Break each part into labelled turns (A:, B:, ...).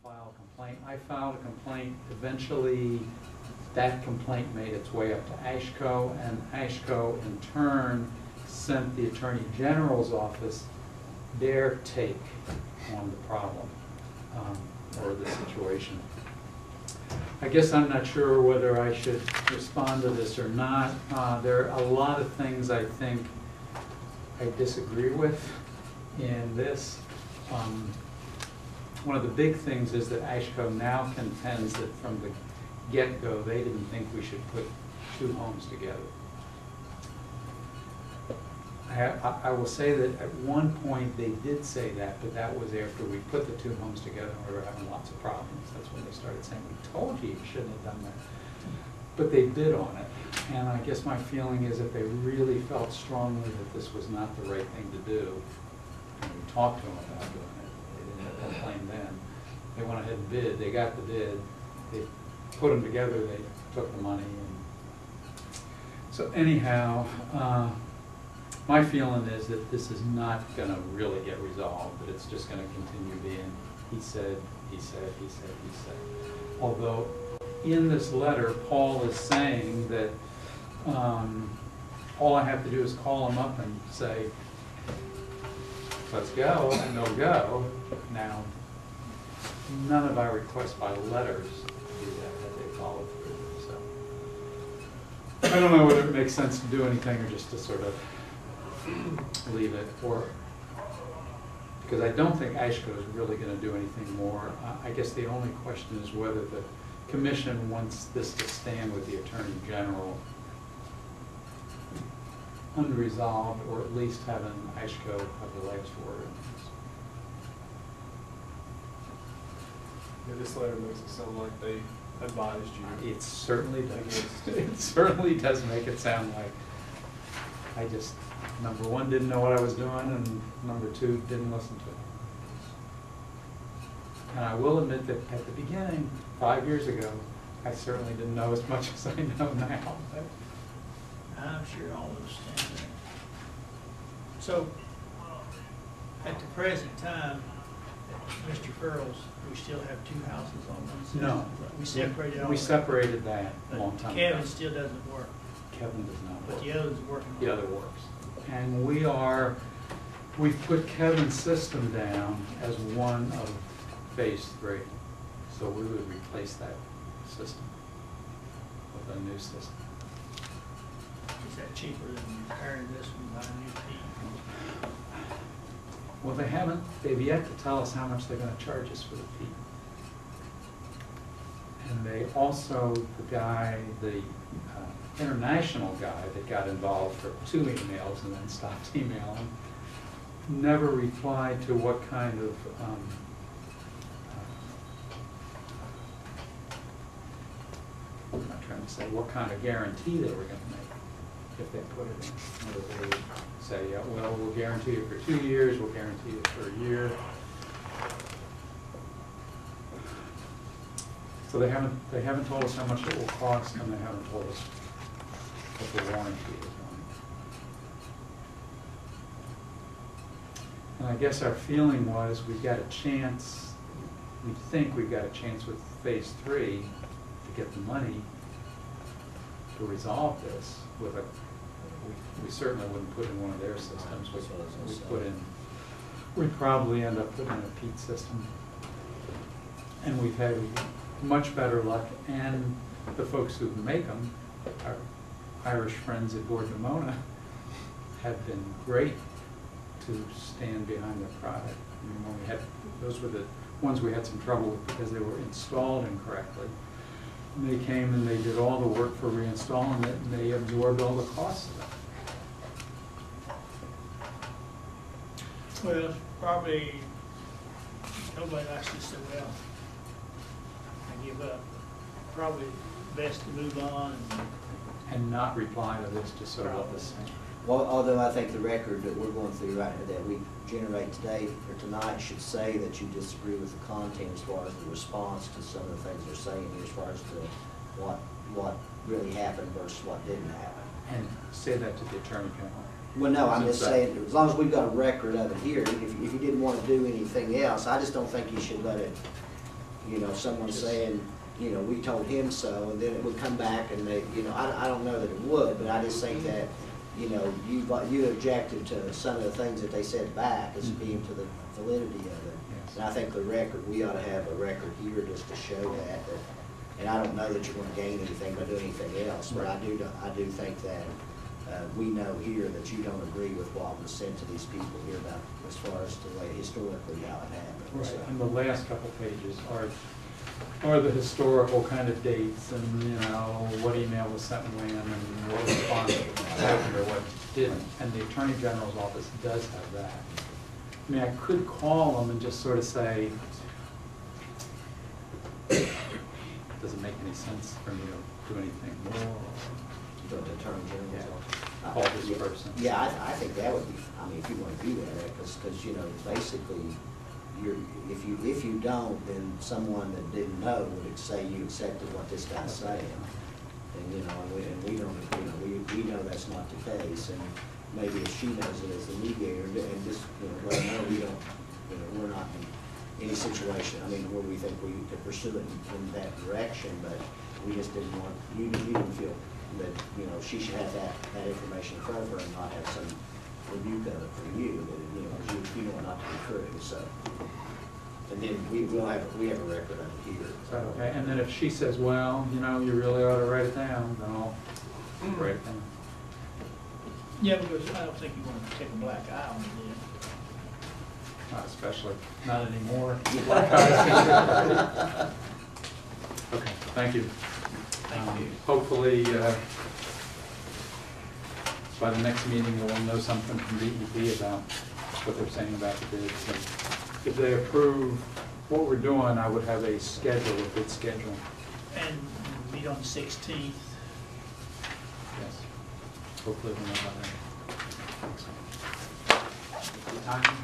A: file a complaint. I filed a complaint. Eventually, that complaint made its way up to AASHTO, and AASHTO in turn sent the Attorney General's office their take on the problem or the situation. I guess I'm not sure whether I should respond to this or not. There are a lot of things I think I disagree with in this. One of the big things is that AASHTO now contends that from the get-go they didn't think we should put two homes together. I will say that at one point they did say that, but that was after we put the two homes together and we were having lots of problems. That's when they started saying, we told you you shouldn't have done that. But they bid on it. And I guess my feeling is that they really felt strongly that this was not the right thing to do. And we talked to them about doing it. They didn't complain then. They went ahead and bid. They got the bid. They put them together. They took the money. And so anyhow, my feeling is that this is not going to really get resolved, that it's just going to continue being he said, he said, he said, he said. Although in this letter, Paul is saying that all I have to do is call him up and say, let's go, and they'll go. Now, none of our requests by letters do that they follow through. So I don't know whether it makes sense to do anything or just to sort of leave it, or because I don't think AASHTO is really going to do anything more. I guess the only question is whether the Commission wants this to stand with the Attorney General unresolved, or at least having AASHTO have the last word on this.
B: Yeah, this letter makes it sound like they advised you.
A: It certainly does. It certainly does make it sound like I just, number one, didn't know what I was doing, and number two, didn't listen to it. And I will admit that at the beginning, 5 years ago, I certainly didn't know as much as I know now. But
C: I'm sure all understand that. So, at the present time, Mr. Furl's, we still have two houses on one side.
A: No.
C: We separated all
A: We
C: that.
A: separated that a long time ago.
C: Kevin still doesn't work,
A: Kevin does not work.
C: but the other's working.
A: The other works. And we've put Kevin's system down as one of phase 3. So we would replace that system with a new system.
C: Is that cheaper than repairing this one by a new feed?
A: Well, they've yet to tell us how much they're going to charge us for the feed. And they also, the international guy that got involved for 2 emails and then stopped emailing, never replied to what kind of I'm not trying to say what kind of guarantee they were going to make if they put it in. Whether they would say, yeah, well, we'll guarantee it for 2 years, we'll guarantee it for a year. So they haven't told us how much it will cost, and they haven't told us what the warranty is on it. And I guess our feeling was we think we've got a chance with phase 3 to get the money to resolve this with we certainly wouldn't put in one of their systems. We'd probably end up putting in a Pete system. And we've had much better luck, and the folks who make them, our Irish friends at Gordon Mona, have been great to stand behind the product. I mean, when we had, those were the ones we had some trouble with because they were installed incorrectly. And they came and they did all the work for reinstalling it, and they absorbed all the costs of it.
C: Well, probably nobody likes this so well. I give up. Probably best to move on.
A: And not reply to this, just sort of the same.
D: Well, although I think the record that we're going through right now, that we generate today or tonight, should say that you disagree with the content as far as the response to some of the things they're saying, as far as to what really happened versus what didn't happen.
A: And say that to the Attorney General.
D: Well, no, I'm just saying, as long as we've got a record of it here, if you didn't want to do anything else, I just don't think you should let it you know, someone saying, you know, we told him so, and then it would come back and they, you know, I don't know that it would, but I just think that, you know, you objected to some of the things that they said back as being to the validity of it.
A: Yes.
D: And I think the record, we ought to have a record here just to show that, and I don't know that you're gonna gain anything by doing anything else, but I do think that, we know here that you don't agree with what was sent to these people here about, as far as the way historically how it happened.
A: Right,
D: So,
A: and the last couple pages are the historical kind of dates and, you know, what email was sent when and what response happened or what didn't. And the Attorney General's office does have that. I mean, I could call them and just sort of say, does it make any sense for me to do anything more?
D: the Attorney General's office.
A: Call this person.
D: Yeah, I think that would be, I mean, if you want to do that, because, you know, basically, if you don't, then someone that didn't know would say you accepted what this guy's saying. And, you know, and we don't, you know, we know that's not the case, and maybe if she knows it as the mediator, and just, you know, let her know we don't, you know, we're not in any situation, I mean, where we think we could pursue it in that direction, but we just didn't want, you didn't feel that, you know, she should have that information in front of her and not have some rebuke of it from you, that, you know, you know it not to be true, so. And then we have a record of it here.
A: So, okay, and then if she says, well, you know, you really ought to write it down, then I'll write it down.
C: Yeah, because I don't think you want to take a black eye on it then.
A: Not especially, not anymore. Okay, thank you.
C: Thank you.
A: Hopefully, by the next meeting, we'll know something from DEP about what they're saying about the bids. And if they approve what we're doing, I would have a schedule, a bid schedule.
C: And meet on the 16th.
A: Yes. Hopefully we'll know by then. Time?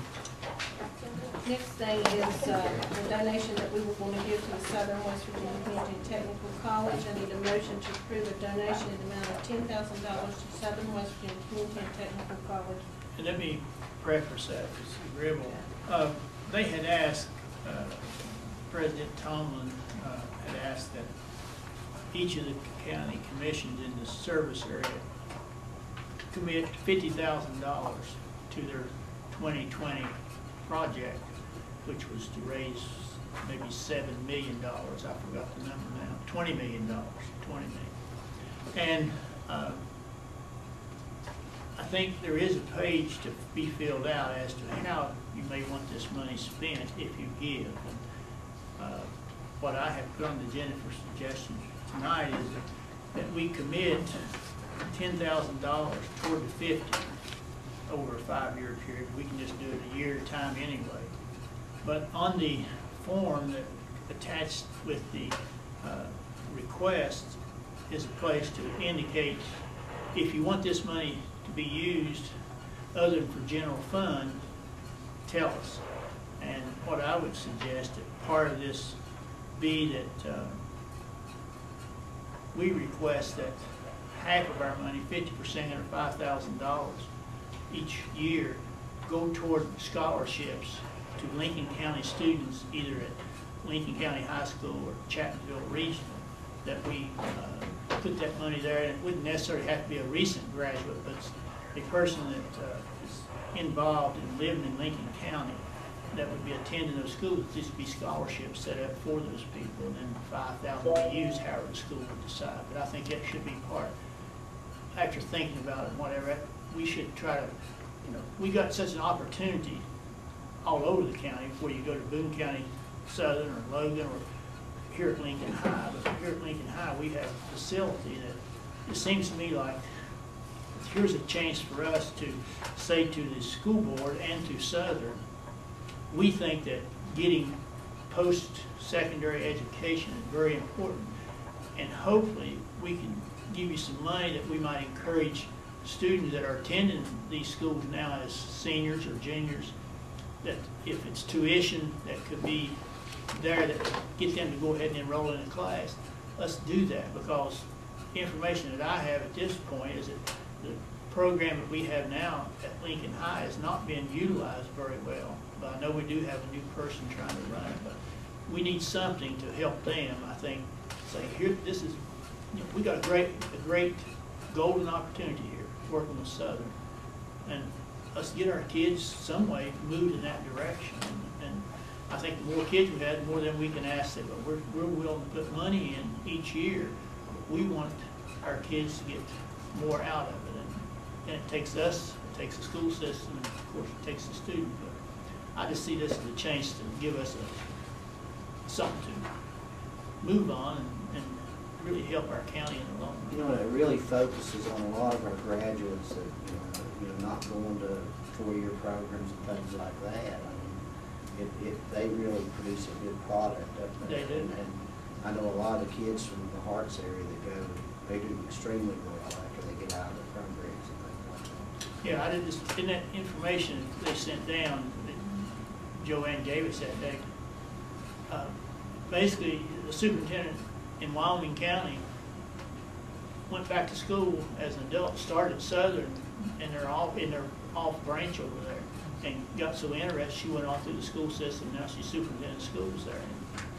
E: Next thing is the donation that we were going to give to the Southern West Virginia Community Technical College. I need a motion to approve a donation in the amount of $10,000 to Southern West Virginia Community Technical College.
C: And let me preface that, it's agreeable. They had asked, President Tomlin had asked that each of the county commissions in the service area commit $50,000 to their 2020 project, which was to raise maybe $7 million. I forgot the number now. $20 million. $20 million. And I think there is a page to be filled out as to how you may want this money spent if you give. And, what I have put on the agenda for suggestion tonight is that we commit $10,000 toward the 50 over a 5-year period. We can just do it a year at a time anyway. But on the form that attached with the request is a place to indicate if you want this money to be used other than for general fund, tell us. And what I would suggest that part of this be that we request that half of our money, 50% or $5,000 each year, go toward scholarships to Lincoln County students, either at Lincoln County High School or Chapmanville Regional, that we put that money there. And it wouldn't necessarily have to be a recent graduate, but a person that is involved in living in Lincoln County that would be attending those schools. Just be scholarships set up for those people, and then $5,000 be used however the school would decide. But I think that should be part. After thinking about it and whatever, we should try to, you know, we got such an opportunity all over the county before you go to Boone County Southern or Logan or here at Lincoln High. But here at Lincoln High, we have a facility that it seems to me like here's a chance for us to say to the school board and to Southern, we think that getting post-secondary education is very important, and hopefully we can give you some money that we might encourage students that are attending these schools now as seniors or juniors, that if it's tuition that could be there that get them to go ahead and enroll in a class, let's do that, because the information that I have at this point is that the program that we have now at Lincoln High is not being utilized very well. But I know we do have a new person trying to run it, but we need something to help them, I think, say, here, this is, you know, we got a great golden opportunity here, working with Southern. And let's get our kids some way moved in that direction. And I think the more kids we had, the more than we can ask them, but we're willing to put money in each year. We want our kids to get more out of it. And it takes us, it takes the school system, and of course it takes the student. But I just see this as a chance to give us something to move on and really help our county in the long run.
D: You know, it really focuses on a lot of our graduates that, you know, not going to four-year programs and things like that. I mean, they really produce a good product up there.
C: They do.
D: And I know a lot of the kids from the Harts area that go, they do extremely well after they get out of the programs and things like that.
C: Yeah, I did just, in that information they sent down, that Joanne gave us that day, basically, the superintendent in Wyoming County went back to school as an adult, started Southern, and they're all in their off branch over there, and got so interested, she went on through the school system, now she's superintendent of schools there.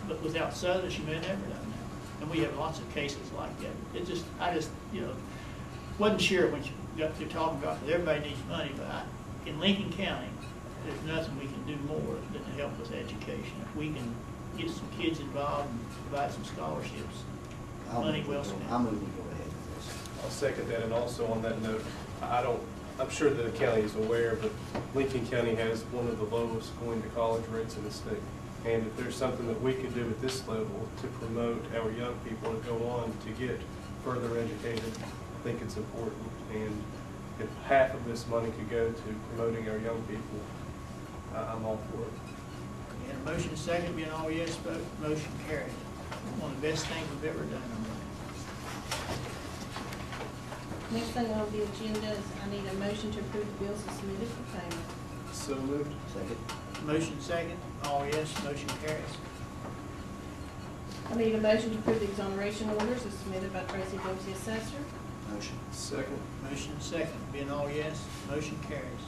C: But without Southern, she may have never done that. And we have lots of cases like that. I just, you know, wasn't sure when she got through talking about, because everybody needs money, but in Lincoln County, there's nothing we can do more than to help with education. If we can get some kids involved and provide some scholarships, money well spent.
D: I'm moving to go ahead with this.
B: I'll second that, and also on that note, I'm sure that the county is aware, but Lincoln County has one of the lowest going to college rates in the state. And if there's something that we could do at this level to promote our young people to go on to get further educated, I think it's important. And if half of this money could go to promoting our young people, I'm all for it.
C: And a motion second, being all yes vote, motion carried. One of the best things we've ever done.
E: Next thing on the agenda is I need a motion to approve the bills as submitted for payment.
B: So moved.
D: Second.
C: Motion second, all yes, motion carries.
E: I need a motion to approve the exoneration orders as submitted by Tracy Dempsey, Assessor.
D: Motion.
B: Second.
C: Motion second, being all yes, motion carries.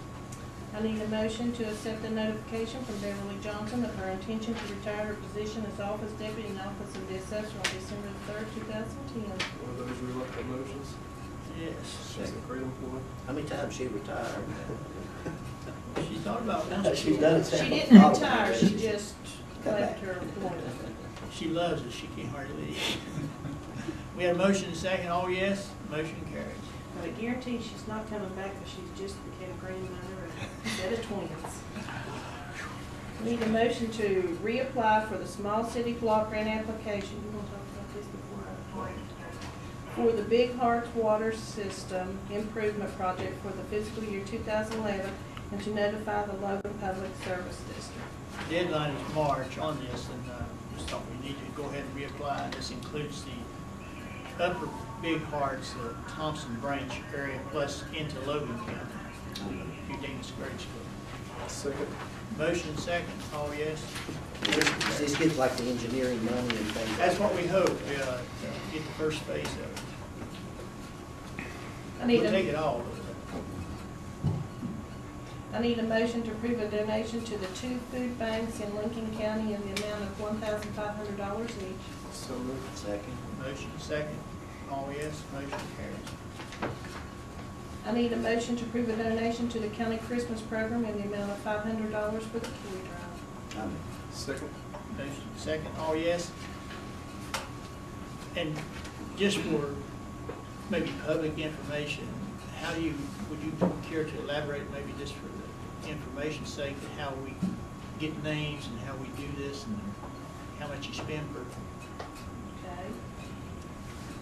E: I need a motion to accept the notification from Beverly Johnson of her intention to retire her position as Office Deputy in the Office of the Assessor on December 3rd, 2010.
B: One of those reluctant motions.
C: Yes.
B: She's a great employee.
D: How many times she retired?
C: She thought about once.
D: She's done it.
E: She didn't retire, she just
D: Cut
E: left
D: back.
E: her employment.
C: She loves it, she can't hardly leave. We have a motion and second, all yes, motion carries.
E: But I guarantee she's not coming back because she's just became a grandmother of a set of twins. Need a motion to reapply for the Small City Block Grant application. You want to talk about this before I? For the Big Hearts Water System Improvement Project for the fiscal year 2011, and to notify the Logan Public Service District.
C: Deadline is March on this, and just thought we need to go ahead and reapply. This includes the upper Big Hearts, the Thompson Branch area, plus into Logan County, Eudamus grade school.
B: Second.
C: Motion second, all yes.
D: Does this get like the engineering money and things?
C: That's what we hope, get the first phase of it.
E: I need
C: We'll take
E: a,
C: it all.
E: I need a motion to approve a donation to the 2 food banks in Lincoln County in the amount of $1,500 each.
B: So moved.
D: Second.
C: Motion second, all yes, motion carries.
E: I need a motion to approve a donation to the county Christmas program in the amount of $500 for the toy drive.
D: I'm in.
B: Second.
C: Motion second, all yes. And just for maybe public information, would you care to elaborate maybe just for the information's sake, how we get names and how we do this and how much you spend per?
E: Okay.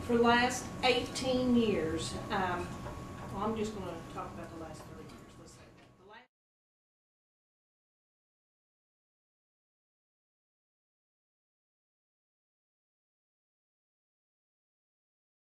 E: For the last 18 years, well, I'm just going to talk about the last 3 years.